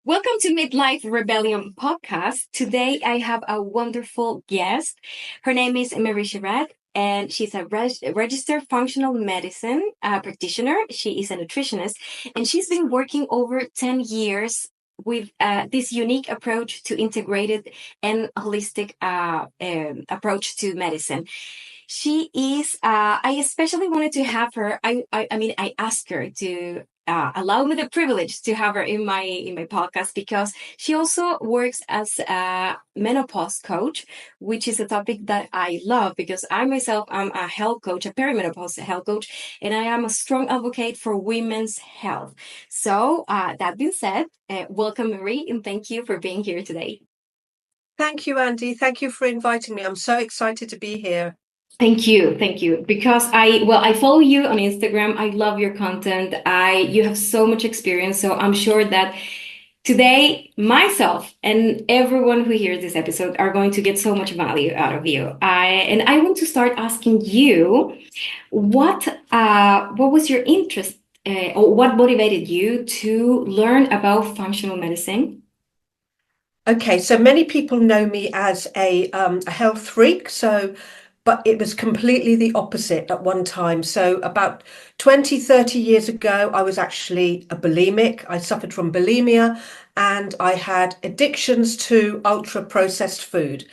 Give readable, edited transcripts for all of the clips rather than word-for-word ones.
Welcome to Midlife Rebellion podcast. Today I have a wonderful guest. Her name is Marisha Rad, and she's a registered functional medicine practitioner. She is a nutritionist, and she's been working over 10 years with this unique approach to integrated and holistic approach to medicine. She is. I especially wanted to have her. I asked her to allow me the privilege to have her in my podcast because she also works as a menopause coach, which is a topic that I love because I myself am a health coach, a perimenopause health coach, and I am a strong advocate for women's health. So that being said, welcome Marie, and thank you for being here today. Thank you, Andy. Thank you for inviting me. I'm so excited to be here. Thank you. Because I follow you on Instagram. I love your content. You have so much experience. So I'm sure that today, myself and everyone who hears this episode are going to get so much value out of you. I want to start asking you, what was your interest, or what motivated you to learn about functional medicine? Okay, so many people know me as a health freak. But it was completely the opposite at one time. So about 20, 30 years ago, I was actually a bulimic. I suffered from bulimia and I had addictions to ultra processed food.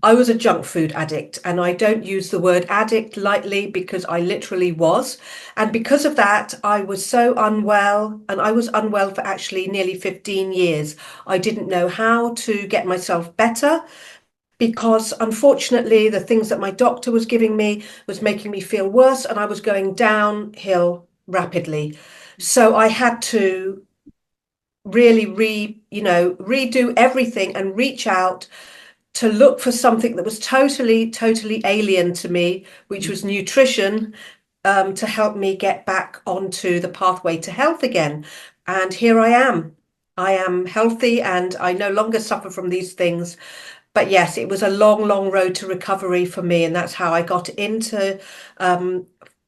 I was a junk food addict, and I don't use the word addict lightly because I literally was. And because of that, I was so unwell, and I was unwell for actually nearly 15 years. I didn't know how to get myself better because unfortunately the things that my doctor was giving me was making me feel worse, and I was going downhill rapidly. So I had to really redo everything and reach out to look for something that was totally alien to me, which was nutrition, to help me get back onto the pathway to health again. And here I am. I am healthy and I no longer suffer from these things. But yes, it was a long road to recovery for me, and that's how I got into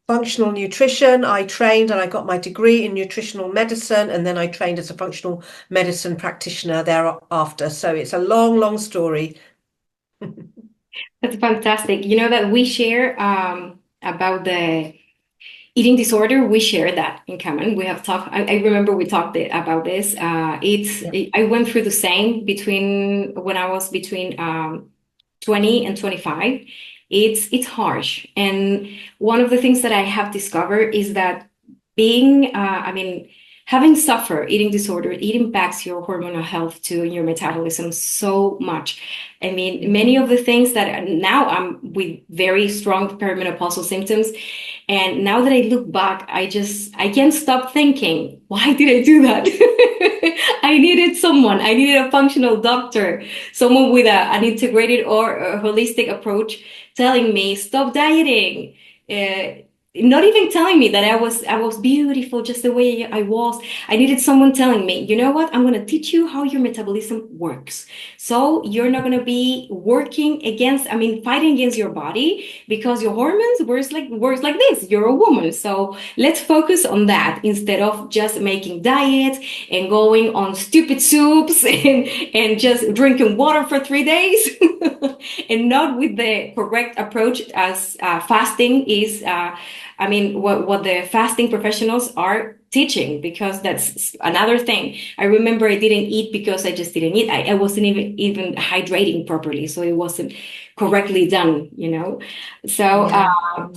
functional nutrition. I trained and I got my degree in nutritional medicine, and then I trained as a functional medicine practitioner thereafter. So it's a long story. That's fantastic. You know that we share about the eating disorder. We share that in common. We have talked. I remember we talked about this. Yeah. I went through the same between when I was between 20 and 25. It's harsh, and one of the things that I have discovered is that having suffered eating disorder, it impacts your hormonal health too, your metabolism so much. I mean, many of the things that now I'm with very strong perimenopausal symptoms. And now that I look back, I can't stop thinking, why did I do that? I needed a functional doctor, someone with an integrated or a holistic approach telling me, stop dieting. Not even telling me that I was beautiful just the way I was. I needed someone telling me, you know what? I'm going to teach you how your metabolism works. So you're not going to be fighting against your body because your hormones works like this. You're a woman. So let's focus on that instead of just making diets and going on stupid soups and just drinking water for 3 days and not with the correct approach as fasting is. What the fasting professionals are teaching, because that's another thing. I remember I didn't eat because I just didn't eat. I wasn't even hydrating properly, so it wasn't correctly done, you know. So, Yeah.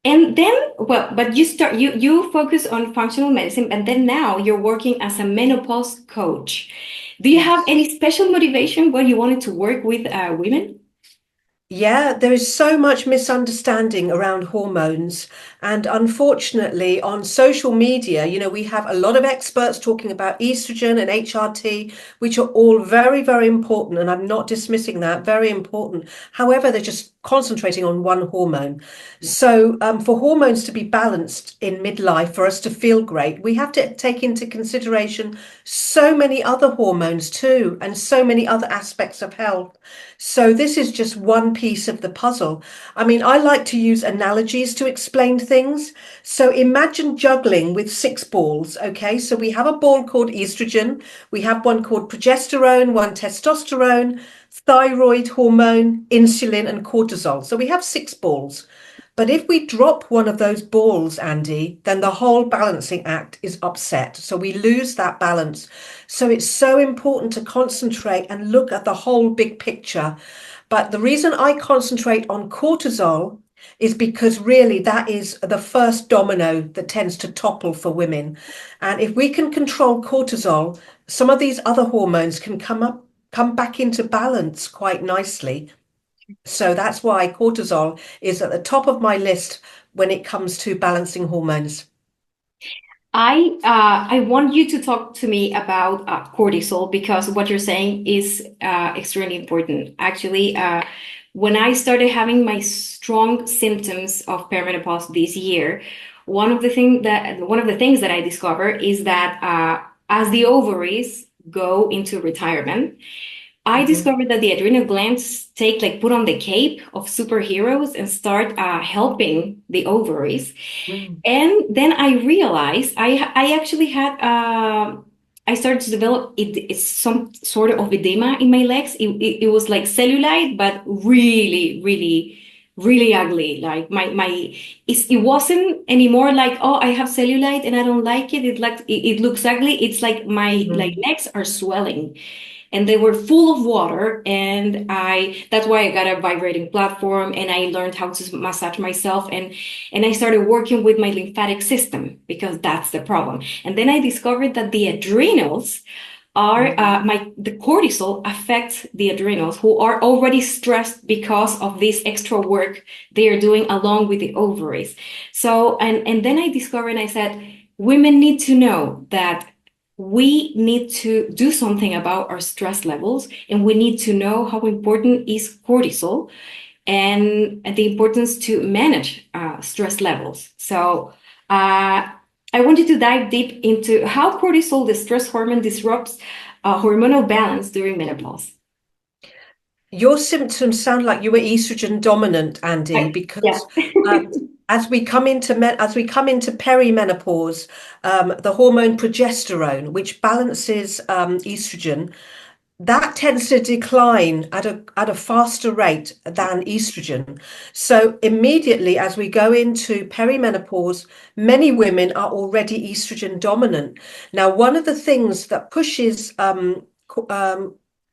and then, but you focus on functional medicine, and then now you're working as a menopause coach. Do you have any special motivation where you wanted to work with women? Yeah, there is so much misunderstanding around hormones. And unfortunately, on social media, we have a lot of experts talking about estrogen and HRT, which are all very important. And I'm not dismissing that, very important. However, they're just concentrating on one hormone. So for hormones to be balanced in midlife, for us to feel great, we have to take into consideration so many other hormones too, and so many other aspects of health. So this is just one piece of the puzzle. I mean, I like to use analogies to explain things. So imagine juggling with six balls. Okay, so we have a ball called estrogen, we have one called progesterone, one testosterone, thyroid hormone, insulin, and cortisol. So we have six balls. But if we drop one of those balls, Andy, then the whole balancing act is upset. So we lose that balance. So it's so important to concentrate and look at the whole big picture. But the reason I concentrate on cortisol is because really that is the first domino that tends to topple for women. And if we can control cortisol, some of these other hormones can come back into balance quite nicely. So that's why cortisol is at the top of my list when it comes to balancing hormones. I want you to talk to me about cortisol because what you're saying is extremely important. Actually, when I started having my strong symptoms of perimenopause this year, one of the things that I discovered is that as the ovaries go into retirement, I Mhm. discovered that the adrenal glands put on the cape of superheroes and start helping the ovaries. Mm. And then I realized I actually had I started to develop it's some sort of edema in my legs. It was like cellulite, but really, really, really ugly. Like it wasn't anymore like, oh, I have cellulite and I don't like it. It looks ugly. It's like my Mm. legs are swelling and they were full of water, and I that's why I got a vibrating platform, and I learned how to massage myself, and I started working with my lymphatic system because that's the problem. And then I discovered that the adrenals are Mm. the cortisol affects the adrenals, who are already stressed because of this extra work they are doing along with the ovaries. So and then I discovered, and I said, women need to know that we need to do something about our stress levels, and we need to know how important is cortisol and the importance to manage stress levels. So I wanted to dive deep into how cortisol, the stress hormone, disrupts hormonal balance during menopause. Your symptoms sound like you were estrogen dominant, Andy, Yeah. because um, as we come into perimenopause, the hormone progesterone, which balances estrogen, that tends to decline at a faster rate than estrogen. So immediately as we go into perimenopause, many women are already estrogen dominant. Now, one of the things that pushes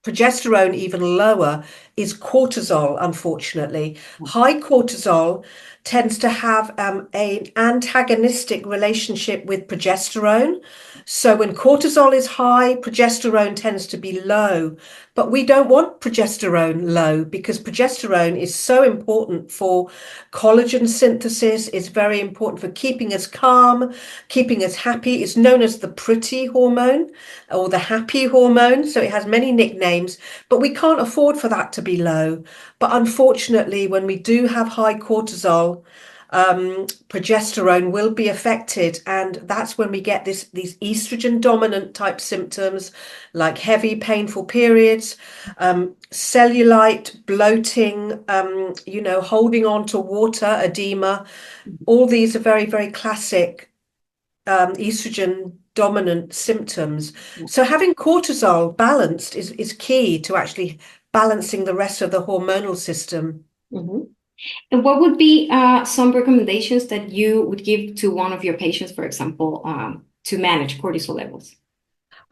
progesterone even lower is cortisol, unfortunately. High cortisol tends to have an antagonistic relationship with progesterone. So when cortisol is high, progesterone tends to be low. But we don't want progesterone low because progesterone is so important for collagen synthesis. It's very important for keeping us calm, keeping us happy. It's known as the pretty hormone or the happy hormone. So it has many nicknames, but we can't afford for that to be low. But unfortunately, when we do have high cortisol, progesterone will be affected, and that's when we get these estrogen dominant type symptoms like heavy painful periods, cellulite, bloating, holding on to water, edema. All these are very, very classic estrogen dominant symptoms. So having cortisol balanced is key to actually balancing the rest of the hormonal system. Mhm. And what would be some recommendations that you would give to one of your patients, for example, to manage cortisol levels?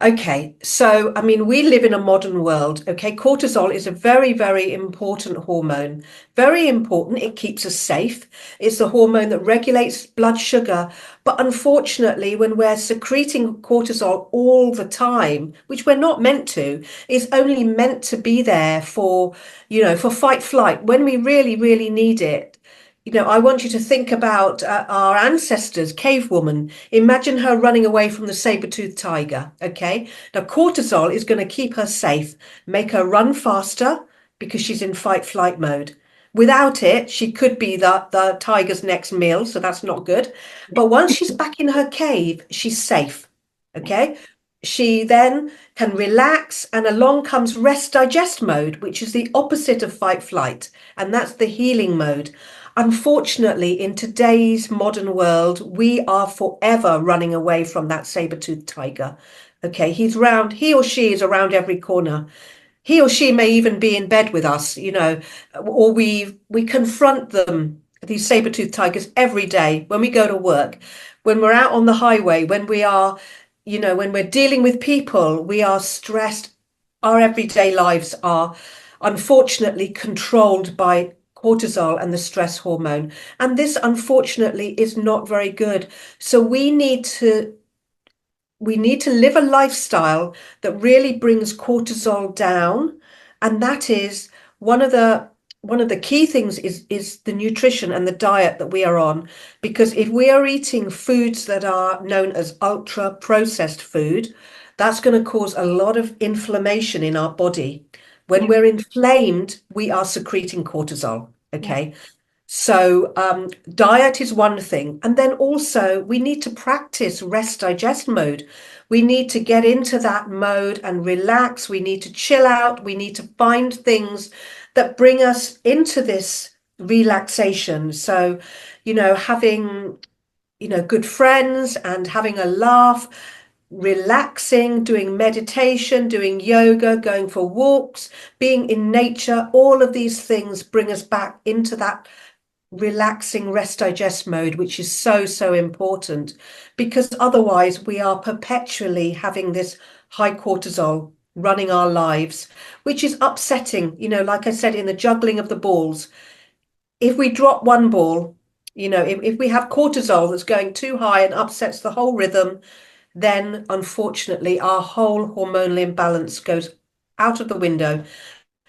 Okay, so I mean, we live in a modern world. Okay, cortisol is a very, very important hormone. Very important. It keeps us safe. It's the hormone that regulates blood sugar. But unfortunately, when we're secreting cortisol all the time, which we're not meant to, is only meant to be there for, for fight flight when we really, really need it. I want you to think about our ancestors, cave woman. Imagine her running away from the saber-toothed tiger. Okay. Now, cortisol is going to keep her safe, make her run faster because she's in fight flight mode. Without it, she could be the tiger's next meal, so that's not good. Yeah. But once she's back in her cave, she's safe. Yeah. Okay. She then can relax, and along comes rest digest mode, which is the opposite of fight flight, and that's the healing mode. Unfortunately, in today's modern world, we are forever running away from that saber-toothed tiger. Okay, he or she is around every corner. He or she may even be in bed with us, or we confront them, these saber-toothed tigers, every day when we go to work, when we're out on the highway, when we are, when we're dealing with people, we are stressed. Our everyday lives are unfortunately controlled by cortisol and the stress hormone. And this, unfortunately, is not very good. So we need to live a lifestyle that really brings cortisol down, and that is one of the key things is the nutrition and the diet that we are on, because if we are eating foods that are known as ultra processed food, that's going to cause a lot of inflammation in our body. When Yeah. we're inflamed, we are secreting cortisol. Yeah. Okay. So, diet is one thing. And then also, we need to practice rest digest mode. We need to get into that mode and relax. We need to chill out. We need to find things that bring us into this relaxation. So, having, good friends and having a laugh, relaxing, doing meditation, doing yoga, going for walks, being in nature, all of these things bring us back into that relaxing rest digest mode, which is so, so important, because otherwise we are perpetually having this high cortisol running our lives, which is upsetting. Like I said, in the juggling of the balls, if we drop one ball, if we have cortisol that's going too high and upsets the whole rhythm, then unfortunately our whole hormonal imbalance goes out of the window,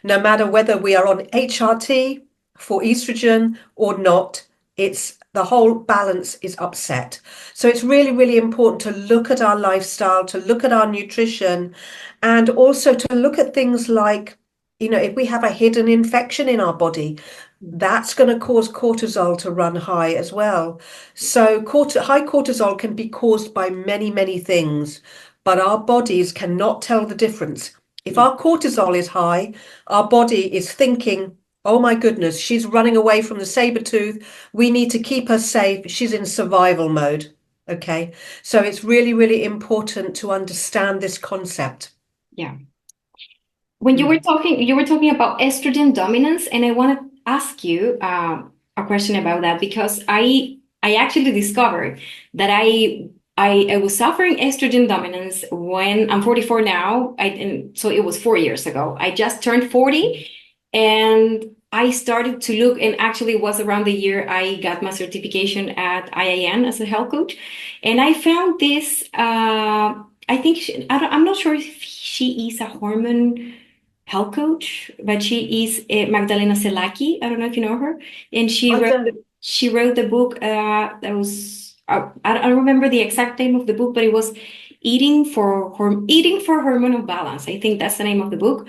no matter whether we are on HRT for estrogen or not. It's the whole balance is upset. So it's really, really important to look at our lifestyle, to look at our nutrition, and also to look at things like, if we have a hidden infection in our body, that's going to cause cortisol to run high as well. So high cortisol can be caused by many, many things, but our bodies cannot tell the difference. If our cortisol is high, our body is thinking, oh my goodness, she's running away from the saber tooth. We need to keep her safe. She's in survival mode. Okay. So it's really, really important to understand this concept. Yeah. When Mm. you were talking about estrogen dominance, and I want to ask you a question about that because I actually discovered that I was suffering estrogen dominance when I'm 44 now. And so it was 4 years ago. I just turned 40, and I started to look, and actually it was around the year I got my certification at IIN as a health coach, and I found this. I think I'm not sure if she is a hormone health coach, but she is Magdalena Selacki. I don't know if you know her, and I don't. she wrote the book that was I don't remember the exact name of the book, but it was Eating for Hormonal Balance. I think that's the name of the book.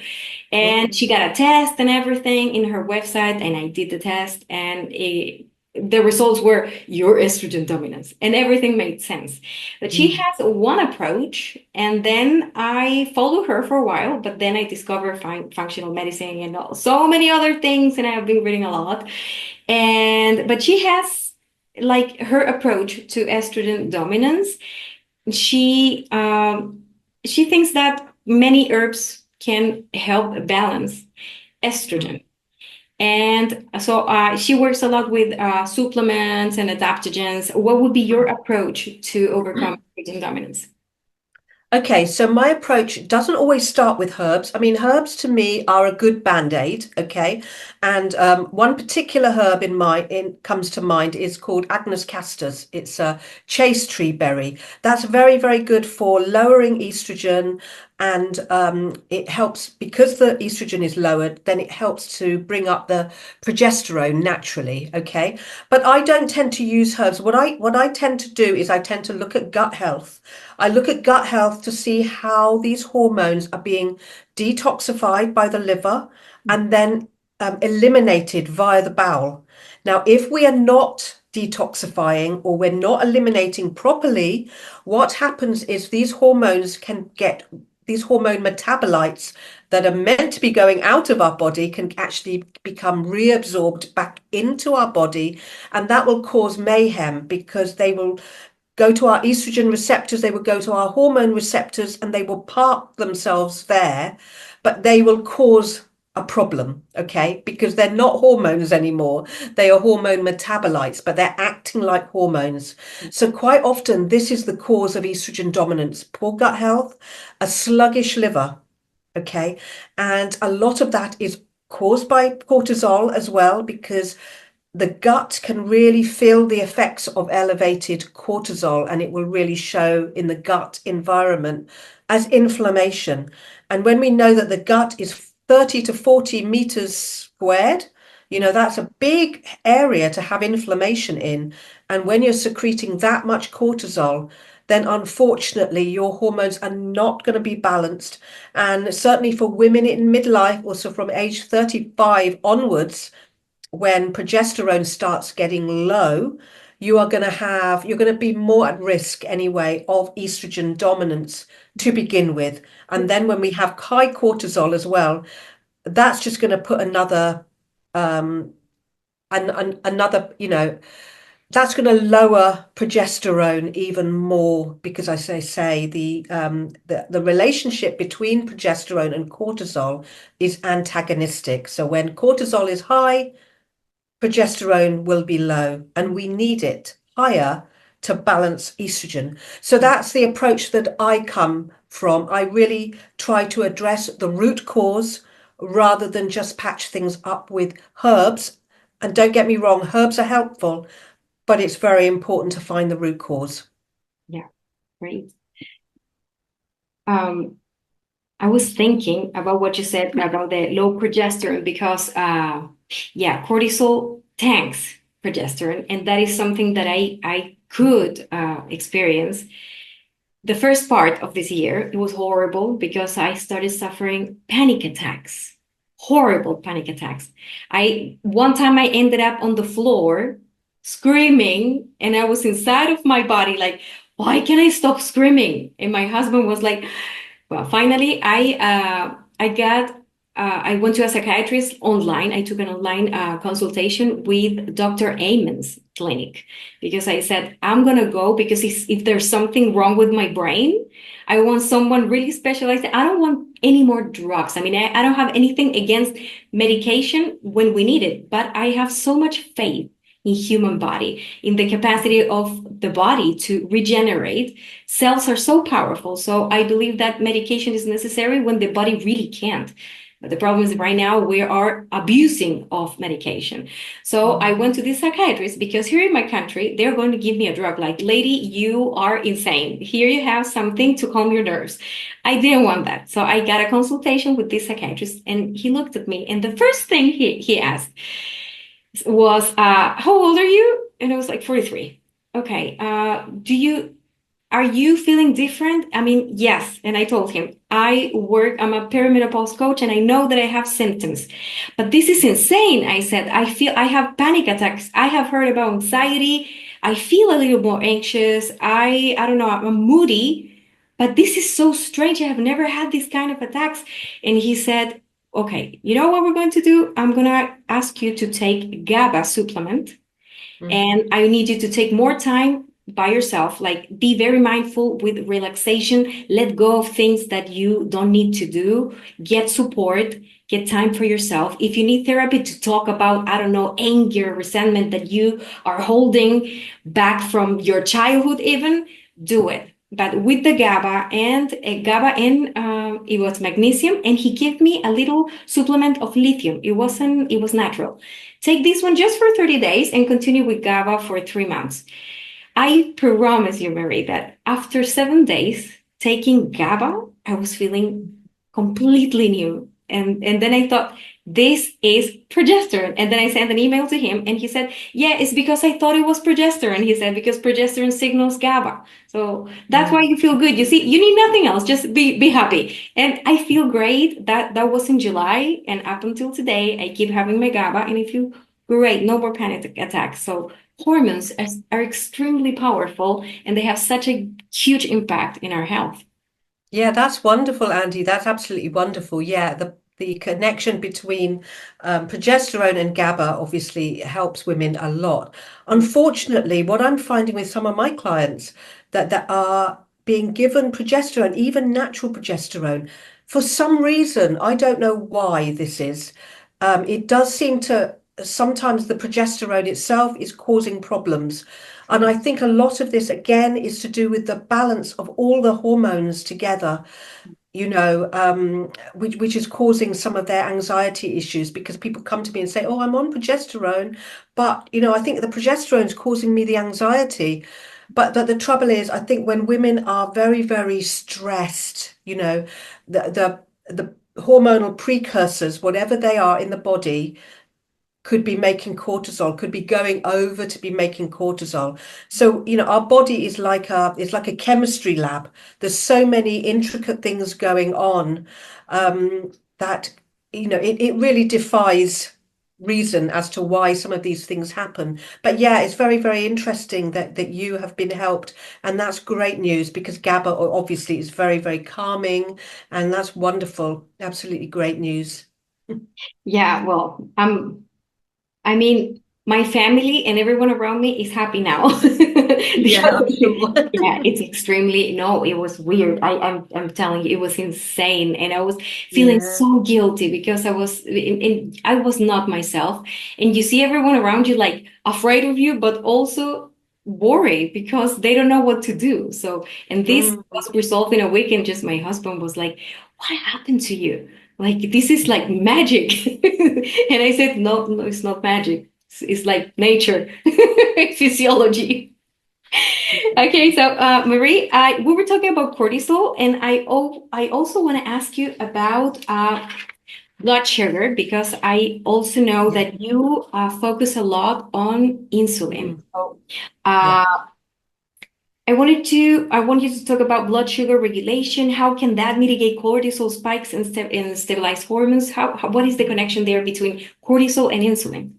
And she got a test and everything in her website, and I did the test, and the results were your estrogen dominance, and everything made sense. But she Mm. has one approach, and then I followed her for a while, but then I discovered functional medicine and so many other things, and I have been reading a lot. But she has like her approach to estrogen dominance. She thinks that many herbs can help balance Mm. estrogen. And so she works a lot with supplements and adaptogens. What would be your approach to overcome estrogen dominance? Okay, so my approach doesn't always start with herbs. I mean, herbs to me are a good band-aid, okay? And one particular herb comes to mind is called Agnus castus. It's a chase tree berry. That's very, very good for lowering estrogen, and it helps because the estrogen is lowered, then it helps to bring up the progesterone naturally, okay? But I don't tend to use herbs. What I tend to do is I tend to look at gut health. I look at gut health to see how these hormones are being detoxified by the liver, and then eliminated via the bowel. Now, if we are not detoxifying or we're not eliminating properly, what happens is these hormones can get these hormone metabolites that are meant to be going out of our body can actually become reabsorbed back into our body, and that will cause mayhem because they will go to our estrogen receptors, they will go to our hormone receptors, and they will park themselves there, but they will cause a problem, okay? Because they're not hormones anymore. They are hormone metabolites, but they're acting like hormones. So quite often, this is the cause of estrogen dominance: poor gut health, a sluggish liver, okay? And a lot of that is caused by cortisol as well, because the gut can really feel the effects of elevated cortisol, and it will really show in the gut environment as inflammation. And when we know that the gut is 30 to 40 meters squared, that's a big area to have inflammation in. And when you're secreting that much cortisol, then unfortunately your hormones are not going to be balanced. And certainly for women in midlife, also from age 35 onwards, when progesterone starts getting low, you're going to be more at risk anyway of estrogen dominance to begin with. And then when we have high cortisol as well, that's just going to put another another, that's going to lower progesterone even more, because as I say, the relationship between progesterone and cortisol is antagonistic. So when cortisol is high, progesterone will be low, and we need it higher to balance estrogen. So that's the approach that I come from. I really try to address the root cause rather than just patch things up with herbs. And don't get me wrong, herbs are helpful, but it's very important to find the root cause. Yeah, great. I was thinking about what you said about the low progesterone because, yeah, cortisol tanks progesterone, and that is something that I could experience. The first part of this year, it was horrible because I started suffering panic attacks, horrible panic attacks. One time I ended up on the floor screaming, and I was inside of my body like, why can't I stop screaming? And my husband was like, well, finally, I went to a psychiatrist online. I took an online consultation with Dr. Amen's clinic because I said, I'm going to go because if there's something wrong with my brain, I want someone really specialized. I don't want any more drugs. I mean, I don't have anything against medication when we need it, but I have so much faith in human body, in the capacity of the body to regenerate. Cells are so powerful. So I believe that medication is necessary when the body really can't. But the problem is right now we are abusing of medication. So I went to this psychiatrist because here in my country, they're going to give me a drug like, lady, you are insane. Here you have something to calm your nerves. I didn't want that. So I got a consultation with this psychiatrist, and he looked at me, and the first thing he asked was, how old are you? And I was like, 43. Okay. Are you feeling different? I mean, yes. And I told him, I'm a perimenopause coach, and I know that I have symptoms, but this is insane. I said, I have panic attacks. I have heard about anxiety. I feel a little more anxious. I don't know, I'm moody, but this is so strange. I have never had these kind of attacks. And he said, okay, you know what we're going to do? I'm going to ask you to take GABA supplement, and I need you to take more time by yourself, like be very mindful with relaxation, let go of things that you don't need to do, get support, get time for yourself. If you need therapy to talk about, I don't know, anger, resentment that you are holding back from your childhood even, do it. But with the GABA and it was magnesium, and he gave me a little supplement of lithium. It was natural. Take this one just for 30 days and continue with GABA for 3 months. I promise you, Marie, that after 7 days taking GABA, I was feeling completely new. And then I thought, this is progesterone. And then I sent an email to him and he said, yeah, it's because I thought it was progesterone. He said, because progesterone signals GABA. So that's why Mm. you feel good. You see, you need nothing else. Just be happy. And I feel great. That was in July. And up until today, I keep having my GABA and I feel great. No more panic attacks. So hormones are extremely powerful and they have such a huge impact in our health. Yeah, that's wonderful, Andy. That's absolutely wonderful. Yeah, the connection between progesterone and GABA obviously helps women a lot. Unfortunately, what I'm finding with some of my clients that are being given progesterone, even natural progesterone, for some reason, I don't know why this is. It does seem to sometimes the progesterone itself is causing problems. And I think a lot of this, again, is to do with the balance of all the hormones together, which is causing some of their anxiety issues because people come to me and say, "Oh, I'm on progesterone, but I think the progesterone is causing me the anxiety." But the trouble is, I think when women are very, very stressed, the hormonal precursors, whatever they are in the body, could be making cortisol, could be going over to be making cortisol. So, our body is like a chemistry lab. There's so many intricate things going on that, it really defies reason as to why some of these things happen. But yeah, it's very, very interesting that you have been helped. And that's great news because GABA obviously is very, very calming. And that's wonderful. Absolutely great news. Yeah, well, I mean, my family and everyone around me is happy now Yeah, because I'm sure. yeah, it's extremely no, it was weird. I'm telling you, it was insane, and I was feeling Yeah. so guilty because I was not myself. And you see everyone around you like afraid of you, but also worried because they don't know what to do. So, and this Mm. was resolved in a week, and just my husband was like, "What happened to you?" Like this is like magic. And I said, no, no, it's not magic. It's like nature, physiology. Okay, so Marie, we were talking about cortisol, and I also want to ask you about blood sugar because I also know Yeah. that you focus a lot on insulin. Mm. So Yeah. uh, I want you to talk about blood sugar regulation. How can that mitigate cortisol spikes and stabilize hormones? What is the connection there between cortisol and insulin?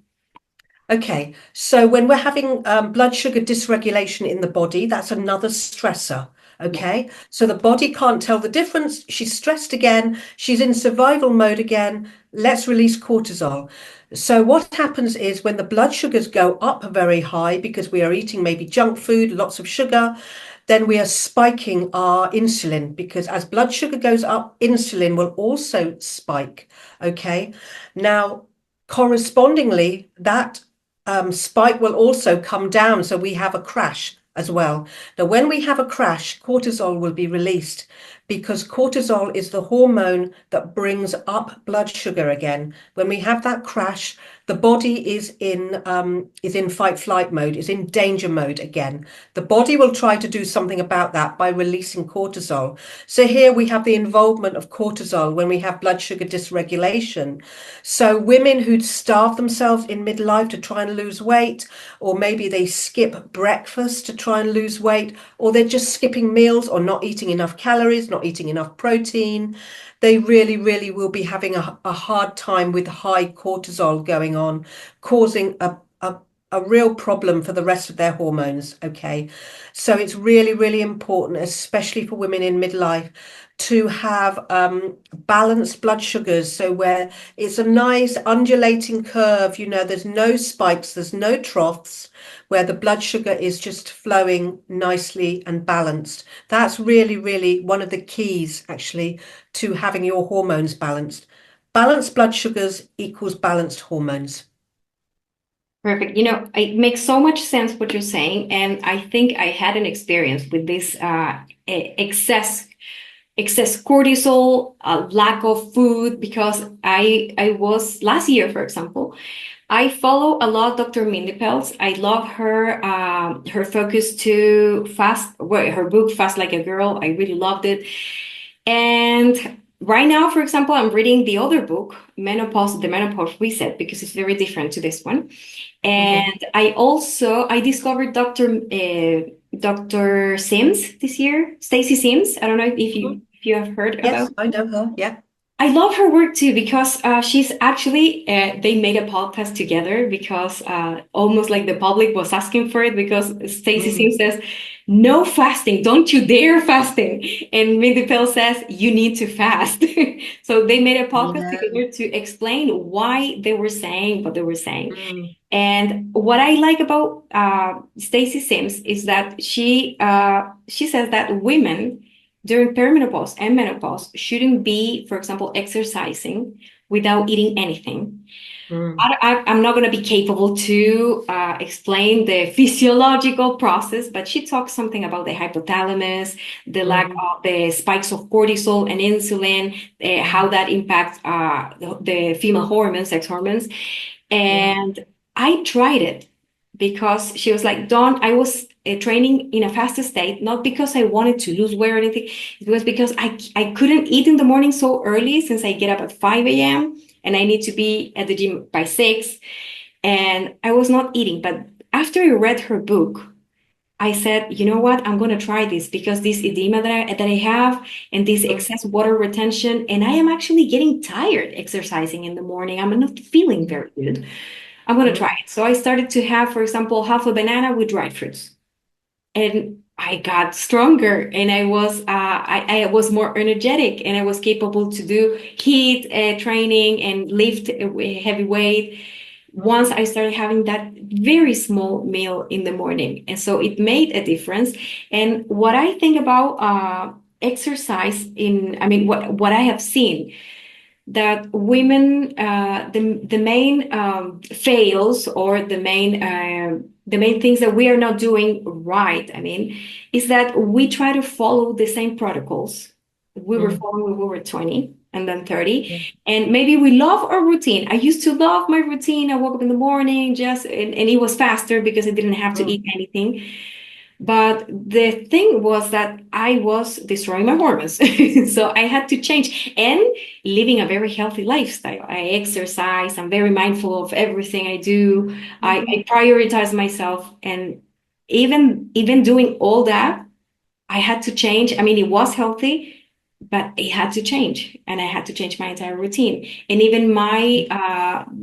Okay. So when we're having blood sugar dysregulation in the body, that's another stressor. Yeah. Okay. So the body can't tell the difference. She's stressed again. She's in survival mode again. Let's release cortisol. So what happens is when the blood sugars go up very high because we are eating maybe junk food, lots of sugar, then we are spiking our insulin because as blood sugar goes up, insulin will also spike. Okay. Now, correspondingly, that spike will also come down. So we have a crash as well. Now, when we have a crash, cortisol will be released because cortisol is the hormone that brings up blood sugar again. When we have that crash, the body is in fight flight mode, is in danger mode again. The body will try to do something about that by releasing cortisol. So here we have the involvement of cortisol when we have blood sugar dysregulation. So women who starve themselves in midlife to try and lose weight, or maybe they skip breakfast to try and lose weight, or they're just skipping meals or not eating enough calories, not eating enough protein, they really, really will be having a hard time with high cortisol going on, causing a real problem for the rest of their hormones. Okay. So it's really, really important, especially for women in midlife, to have balanced blood sugars. So where it's a nice undulating curve, there's no spikes, there's no troughs, where the blood sugar is just flowing nicely and balanced. That's really, really one of the keys, actually, to having your hormones balanced. Balanced blood sugars equals balanced hormones. Perfect. It makes so much sense what you're saying, and I think I had an experience with this excess cortisol, lack of food, because I was last year, for example, I follow a lot Dr. Menopause. I love her focus to fast, well, her book Fast Like a Girl. I really loved it. And right now, for example, I'm reading the other book, Menopause, the Menopause Reset, because it's very different to this one. Mhm. And I discovered Dr. Sims this year, Stacy Sims. I don't know Mhm. if you have heard about. Yes, I know her. Yeah. I love her work too because she's actually they made a podcast together because almost like the public was asking for it because Stacey Mm. Sims says no fasting, don't you dare fasting, and Mindy Pell says you need to fast. So they made a podcast Yeah. together to explain why they were saying what they were saying. Mm. And what I like about Stacey Sims is that she says that women during perimenopause and menopause shouldn't be, for example, exercising without eating anything. Mm. I'm not going to be capable to explain the physiological process, but she talks something about the hypothalamus, the lack Mhm. of the spikes of cortisol and insulin, how Mm. that impacts the female hormones, sex hormones. Yeah. And I tried it because she was like, Dawn, I was training in a fasted state, not because I wanted to lose weight or anything. It was because I couldn't eat in the morning so early since I get up at 5 a.m. and I need to be at the gym by 6. And I was not eating. But after I read her book, I said, you know what? I'm going to try this because this edema that I have and this Mm. excess water retention, and I am actually getting tired exercising in the morning. I'm not feeling very good. I'm going to try Mm. it. So I started to have, for example, half a banana with dried fruits. And I got stronger and I was more energetic and I was capable to do heat training and lift heavy weight once I started having that very small meal in the morning. And so it made a difference. And what I think about exercise I mean, what I have seen that women the main fails or the main things that we are not doing right, I mean, is that we try to follow the same protocols we were Mm. following when we were 20 and then 30, Yeah. and maybe we love our routine. I used to love my routine. I woke up in the morning just and it was faster because I didn't have to Mm. eat anything. But the thing was that I was destroying my hormones. So I had to change and living a very healthy lifestyle. I exercise, I'm very mindful of everything I do. Mhm. I prioritize myself. And even doing all that, I had to change. I mean, it was healthy, but it had to change. And I had to change my entire routine. And even my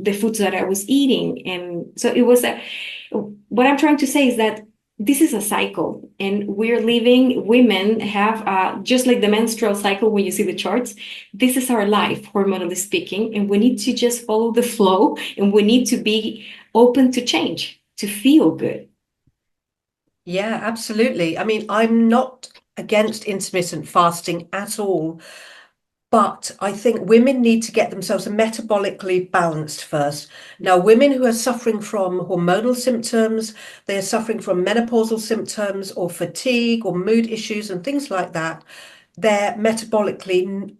the foods that I was eating. And so it was what I'm trying to say is that this is a cycle, and we're living, women have, just like the menstrual cycle, when you see the charts, this is our life, hormonally speaking, and we need to just follow the flow, and we need to be open to change, to feel good. Yeah, absolutely. I mean, I'm not against intermittent fasting at all, but I think women need to get themselves metabolically balanced first. Now, women who are suffering from hormonal symptoms, they are suffering from menopausal symptoms or fatigue or mood issues and things like that, they're metabolically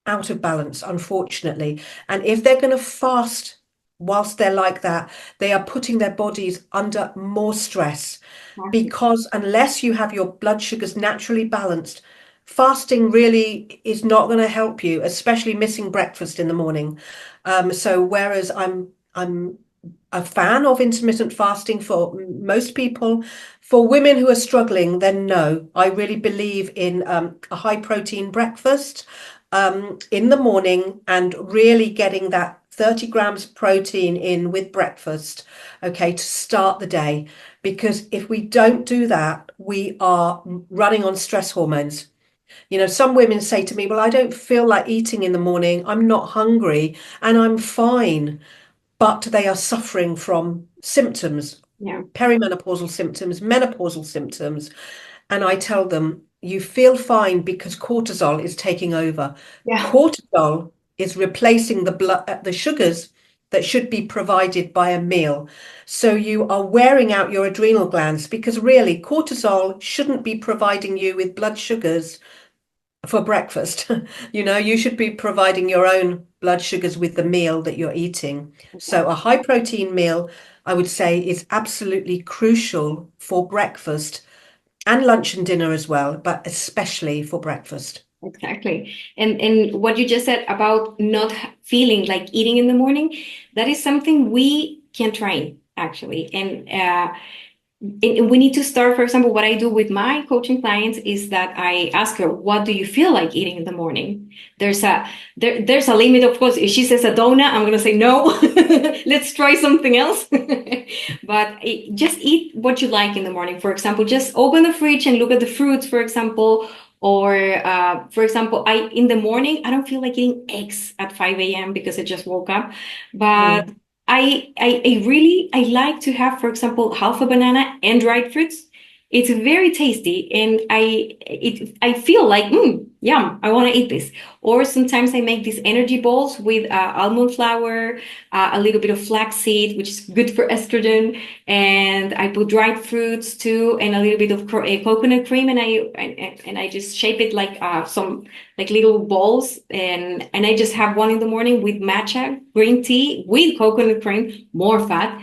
out of balance, unfortunately. And if they're going to fast whilst they're like that, they are putting their bodies under more stress Exactly. because unless you have your blood sugars naturally balanced, fasting really is not going to help you, especially missing breakfast in the morning. So whereas I'm a fan of intermittent fasting for most people, for women who are struggling, then no, I really believe in a high protein breakfast in the morning and really getting that 30 grams of protein in with breakfast, okay, to start the day. Because if we don't do that, we are running on stress hormones. You know, some women say to me, well, I don't feel like eating in the morning. I'm not hungry and I'm fine, but they are suffering from symptoms, Yeah. perimenopausal symptoms, menopausal symptoms. And I tell them, you feel fine because cortisol is taking over. Yeah. Cortisol is replacing the blood, the sugars that should be provided by a meal. So you are wearing out your adrenal glands because really cortisol shouldn't be providing you with blood sugars for breakfast. You know, you should be providing your own blood sugars with the meal that you're eating. So a Exactly. high protein meal, I would say, is absolutely crucial for breakfast and lunch and dinner as well, but especially for breakfast. Exactly. And what you just said about not feeling like eating in the morning, that is something we can train actually. And we need to start, for example, what I do with my coaching clients is that I ask her, what do you feel like eating in the morning? There's a there's a limit, of course. If she says a donut, I'm gonna say no. Let's try something else. But just eat what you like in the morning. For example, just open the fridge and look at the fruits, for example. Or for example, I in the morning I don't feel like eating eggs at 5 a.m. because I just woke up. But Mm, I really I like to have, for example, half a banana and dried fruits. It's very tasty, and I feel like yum, I want to eat this. Or sometimes I make these energy balls with almond flour, a little bit of flaxseed, which is good for estrogen, and I put dried fruits too, and a little bit of coconut cream, and I just shape it like some like little balls, and I just have one in the morning with matcha green tea with coconut cream, more fat,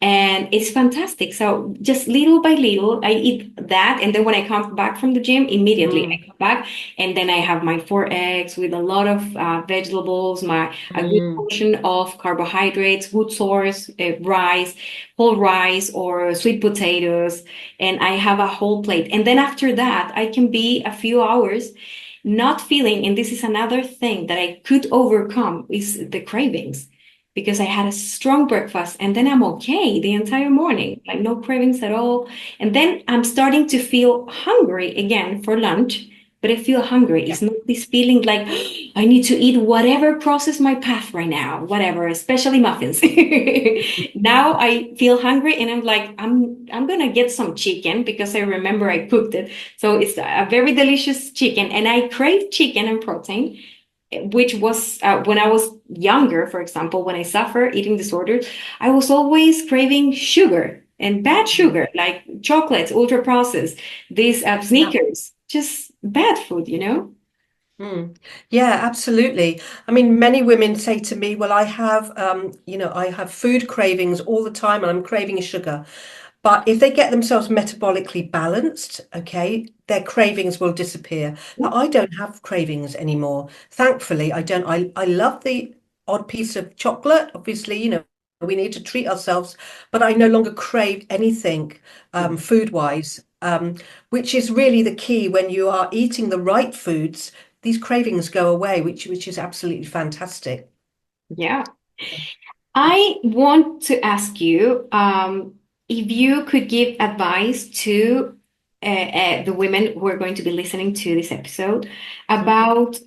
and it's fantastic. So just little by little I eat that, and then when I come back from the gym immediately I mm, come back, and then I have my 4 eggs with a lot of vegetables, my a good mm. portion of carbohydrates, good source, rice, whole rice or sweet potatoes, and I have a whole plate, and then after that I can be a few hours not feeling, and this is another thing that I could overcome, is the cravings. Because I had a strong breakfast and then I'm okay the entire morning, like no cravings at all. And then I'm starting to feel hungry again for lunch, but I feel hungry. Yeah. It's not this feeling like I need to eat whatever crosses my path right now, whatever, especially muffins. Now I feel hungry and I'm like, I'm gonna get some chicken because I remember I cooked it. So it's a very delicious chicken, and I crave chicken and protein, which was when I was younger, for example, when I suffer eating disorders, I was always craving sugar and bad Mm. sugar, like chocolates, ultra processed, these Yeah. sneakers, just bad food, you know? Mm. Yeah, absolutely. I mean, many women say to me, well, I have, I have food cravings all the time and I'm craving sugar. But if they get themselves metabolically balanced, okay, their cravings will disappear. Now, I don't have cravings anymore. Thankfully, I don't. I love the odd piece of chocolate. Obviously, we need to treat ourselves, but I no longer crave anything food-wise, which is really the key when you are eating the right foods. These cravings go away, which is absolutely fantastic. Yeah. I want to ask you if you could give advice to the women who are going to be listening to this episode about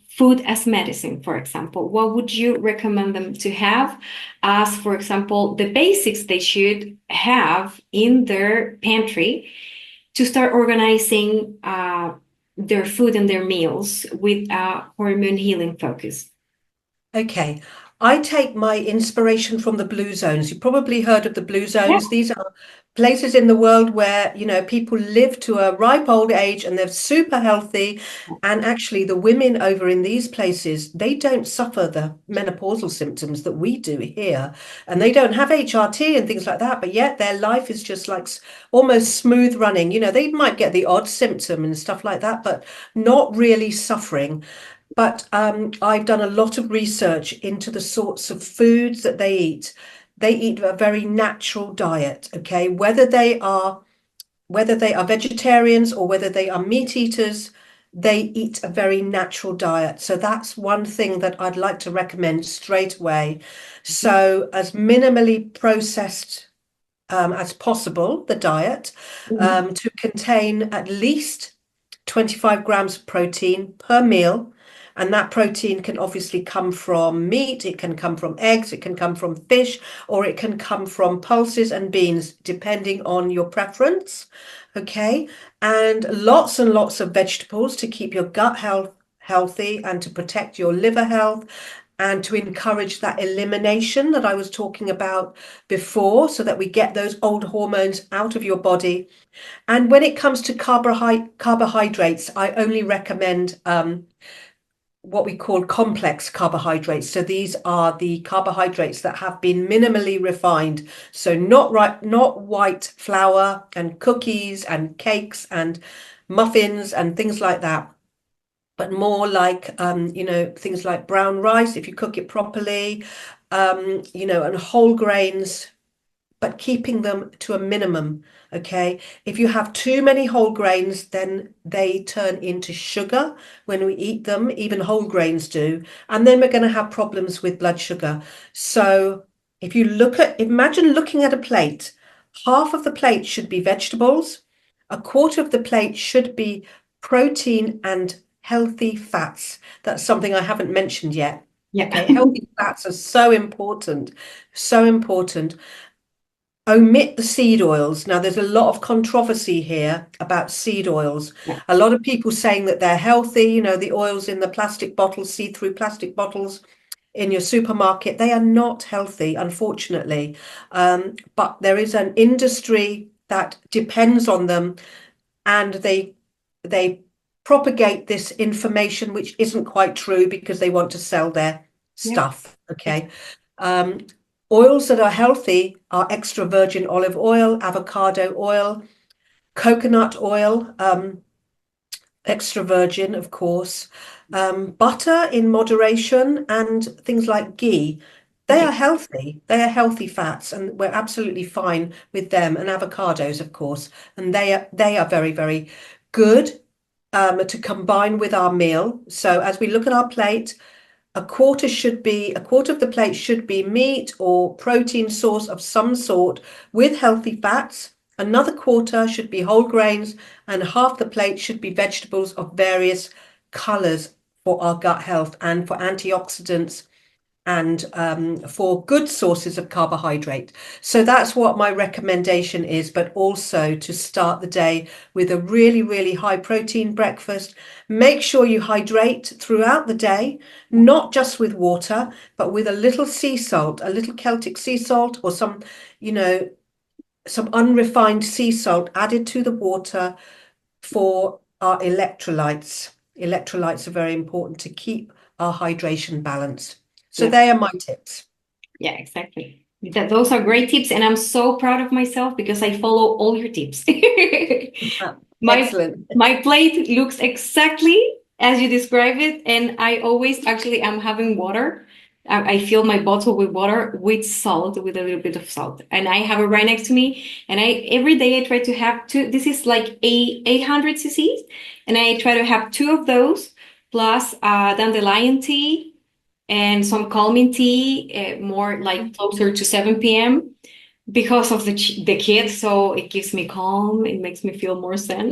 food as medicine, for example. What would you recommend them to have as, for example, the basics they should have in their pantry to start organizing their food and their meals with a hormone healing focus? Okay, I take my inspiration from the blue zones. You've probably heard of the blue Yeah. zones. These are places in the world where, people live to a ripe old age and they're super healthy. And actually, the women over in these places, they don't suffer the menopausal symptoms that we do here. And they don't have HRT and things like that, but yet their life is just like almost smooth running. They might get the odd symptom and stuff like that, but not really suffering. But I've done a lot of research into the sorts of foods that they eat. They eat a very natural diet, okay? Whether they are vegetarians or whether they are meat eaters, they eat a very natural diet. So that's one thing that I'd like to recommend straight away. So as minimally processed as possible, the diet, Mhm. to contain at least 25 grams of protein per meal. And that protein can obviously come from meat, it can come from eggs, it can come from fish, or it can come from pulses and beans, depending on your preference. Okay. And lots of vegetables to keep your gut health healthy and to protect your liver health and to encourage that elimination that I was talking about before, so that we get those old hormones out of your body. And when it comes to carbohydrates, I only recommend what we call complex carbohydrates. So these are the carbohydrates that have been minimally refined. So not white flour and cookies and cakes and muffins and things like that. but more like, things like brown rice, if you cook it properly, and whole grains, but keeping them to a minimum. Okay. If you have too many whole grains, then they turn into sugar when we eat them, even whole grains do. And then we're going to have problems with blood sugar. So if you imagine looking at a plate, half of the plate should be vegetables, a quarter of the plate should be protein and healthy fats. That's something I haven't mentioned yet. Yeah. Okay, healthy fats are so important, so important. Omit the seed oils. Now, there's a lot of controversy here about seed oils. Yeah. A lot of people saying that they're healthy, the oils in the plastic bottles, see-through plastic bottles in your supermarket, they are not healthy, unfortunately. But there is an industry that depends on them, and they propagate this information which isn't quite true because they want to sell their Yeah. stuff. Okay. Um, Oils that are healthy are extra virgin olive oil, avocado oil, coconut oil, extra virgin, of course, butter in moderation, and things like ghee. They are Okay. healthy. They are healthy fats, and we're absolutely fine with them. And avocados, of course, and they are very, very good to combine with our meal. So as we look at our plate, a quarter of the plate should be meat or protein source of some sort with healthy fats. Another quarter should be whole grains, and half the plate should be vegetables of various colors for our gut health and for antioxidants and for good sources of carbohydrate. So that's what my recommendation is, but also to start the day with a really, really high protein breakfast. Make sure you hydrate throughout the day, not just with water, but with a little sea salt, a little Celtic sea salt, or some unrefined sea salt added to the water for our electrolytes. Electrolytes are very important to keep our hydration balanced. So Yeah. they are my tips. Yeah, exactly. Those are great tips, and I'm so proud of myself because I follow all your tips. My Excellent. my plate looks exactly as you describe it, and I always actually I'm having water. I fill my bottle with water with salt, with a little bit of salt, and I have it right next to me. And I every day I try to have two. This is like 800 cc's, and I try to have two of those plus dandelion tea and some calming tea, more like closer to 7 p.m. because of the kids. So it gives me calm. It makes me feel more zen.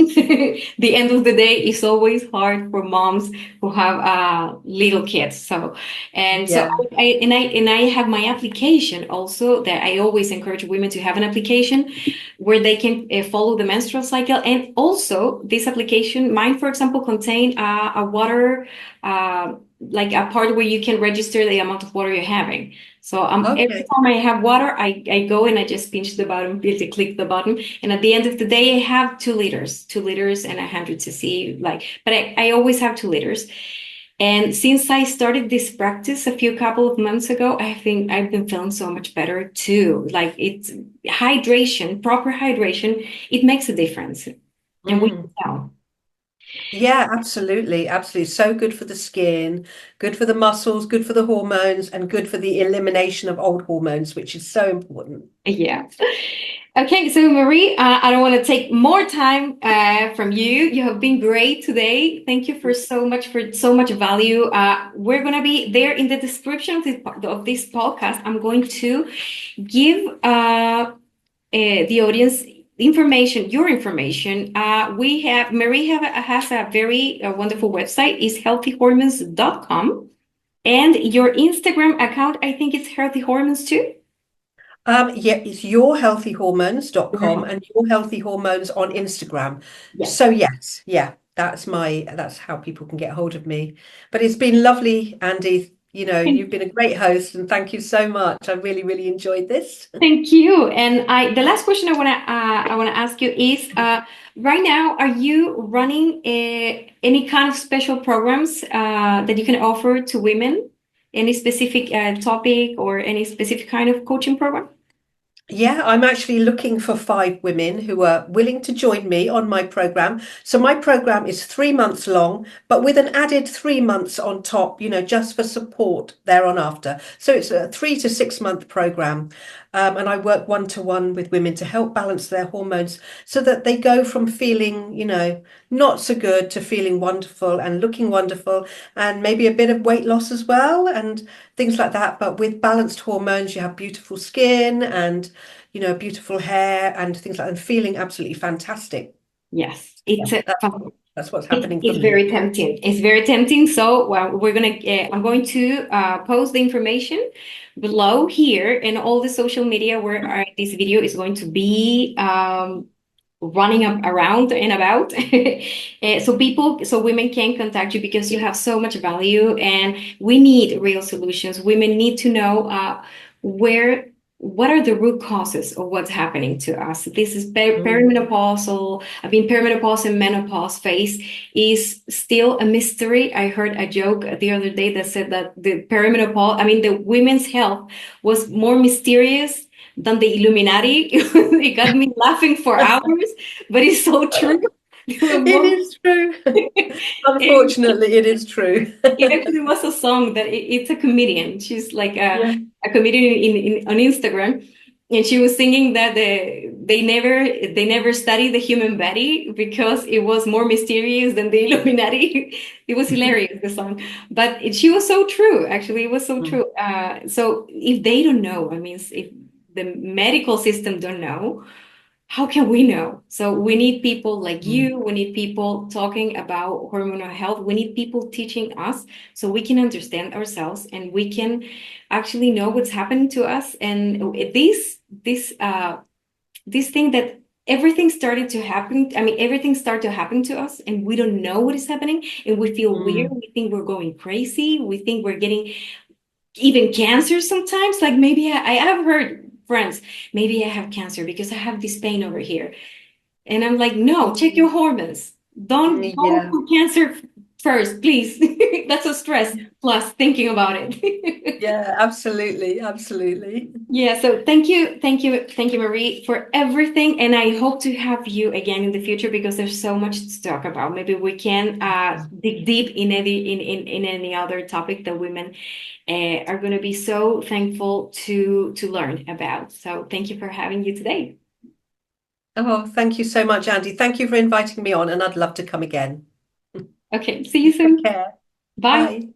The end of the day is always hard for moms who have little kids. So and so Yeah. I have my application also that I always encourage women to have an application where they can follow the menstrual cycle. And also this application, mine for example, contain a water. Like a part where you can register the amount of water you're having. So every Okay. time I have water, I go and I just pinch the button, really click the button. And at the end of the day, I have 2 liters and 100 cc. But I always have 2 liters. And since I started this practice a couple of months ago, I think I've been feeling so much better too. Like it's hydration, proper hydration, it makes a difference. And we can Mm. tell. Yeah, absolutely. Absolutely. So good for the skin, good for the muscles, good for the hormones, and good for the elimination of old hormones, which is so important. Yeah. Okay, so Marie, I don't want to take more time from you. You have been great today. Thank you for so much value. We're gonna be there in the description of this podcast. I'm going to give the audience information, your information. We have Marie has a very wonderful website. Is healthyhormones.com, and your Instagram account. I think it's Healthy Hormones too. Yeah, it's yourhealthyhormones.com and your healthy hormones on Instagram. Yes. So yes, yeah, that's how people can get hold of me. But it's been lovely, Andy. You've been a great host, and thank you so much. I really, really enjoyed this. Thank you. And the last question I wanna ask you is right now, are you running any kind of special programs that you can offer to women? Any specific topic or any specific kind of coaching program? Yeah, I'm actually looking for 5 women who are willing to join me on my program. So my program is 3 months long, but with an added 3 months on top, just for support there on after. So it's a 3 to 6 month program. And I work one to one with women to help balance their hormones so that they go from feeling, not so good to feeling wonderful and looking wonderful, and maybe a bit of weight loss as well and things like that. But with balanced hormones, you have beautiful skin and beautiful hair and things like that, and feeling absolutely fantastic. Yes, Yeah, it's a that's what's happening for it's me. very tempting. It's very tempting. So, well, I'm going to post the information below here and all the social media where this video is going to be running up around and about. So women can contact you because you have so much value, and we need real solutions. Women need to know where what are the root causes of what's happening to us. This is Mm. perimenopausal. I mean, perimenopause and menopause phase is still a mystery. I heard a joke the other day that said that the women's health was more mysterious than the Illuminati. It got me laughing for hours, but it's so true. They were It more, is true. and Unfortunately, it is true. it actually was a song that it's a comedian. She's like Yeah. a comedian on Instagram, and she was singing that they never studied the human body because it was more mysterious than the Illuminati. It was hilarious, the song, but she was so true. Actually, it was so Mm. true. So if they don't know, I mean, if the medical system don't know, how can we know? So we need people like Mm. you. We need people talking about hormonal health. We need people teaching us so we can understand ourselves and we can actually know what's happening to us. And this thing that everything started to happen. I mean, everything started to happen to us, and we don't know what is happening, and we feel weird. Mm. We think we're going crazy. We think we're getting even cancer sometimes. Like maybe I have heard friends, maybe I have cancer because I have this pain over here. And I'm like, no, check your hormones. Don't look Yeah. for cancer first, please. That's a stress plus thinking about it. Yeah, absolutely. Absolutely. Yeah, so thank you, Marie, for everything. And I hope to have you again in the future because there's so much to talk about. Maybe we can dig deep in any other topic that women are going to be so thankful to learn about. So thank you for having you today. Oh, thank you so much, Andy. Thank you for inviting me on, and I'd love to come again. Okay, see you Take soon. care. Bye. Bye.